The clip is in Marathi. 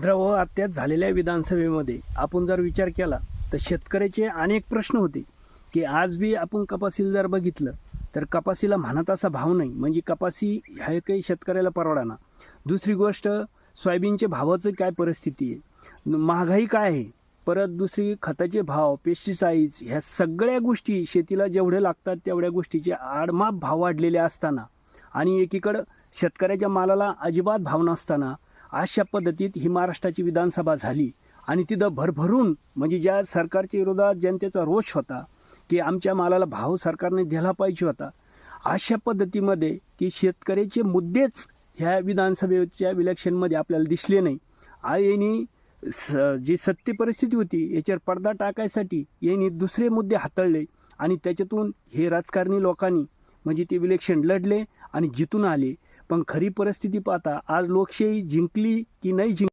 व आत्ताच झालेल्या विधानसभेमध्ये आपण जर विचार केला तर शेतकऱ्याचे अनेक प्रश्न होते की आज बी आपण कपासीला जर बघितलं तर कपासीला म्हणत असा भाव नाही, म्हणजे कपासी ह्या काही शेतकऱ्याला परवडाना. दुसरी गोष्ट, सोयाबीनच्या भावाचं काय परिस्थिती आहे, महागाई काय आहे, परत दुसरी खताचे भाव, पेस्टिसाइड्स, ह्या सगळ्या गोष्टी शेतीला जेवढे लागतात तेवढ्या गोष्टीचे आडमाप भाव वाढलेले असताना आणि एकीकडं शेतकऱ्याच्या मालाला अजिबात भाव नसताना अशा पद्धतीत ही महाराष्ट्राची विधानसभा झाली आणि तिथं भरभरून म्हणजे ज्या सरकारच्या विरोधात जनतेचा रोष होता की आमच्या मालाला भाव सरकारने दिला पाहिजे होता, अशा पद्धतीमध्ये की शेतकऱ्याचे मुद्देच ह्या विधानसभेच्या इलेक्शनमध्ये आपल्याला दिसले नाही. यांनी जी सत्य परिस्थिती होती याच्यावर पडदा टाकायसाठी यांनी दुसरे मुद्दे हाताळले आणि त्याच्यातून हे राजकारणी लोकांनी म्हणजे ते इलेक्शन लढले आणि जितून आले. पण खरी परिस्थिती पाहता आज लोकशाही जिंकली की नाही जिंकली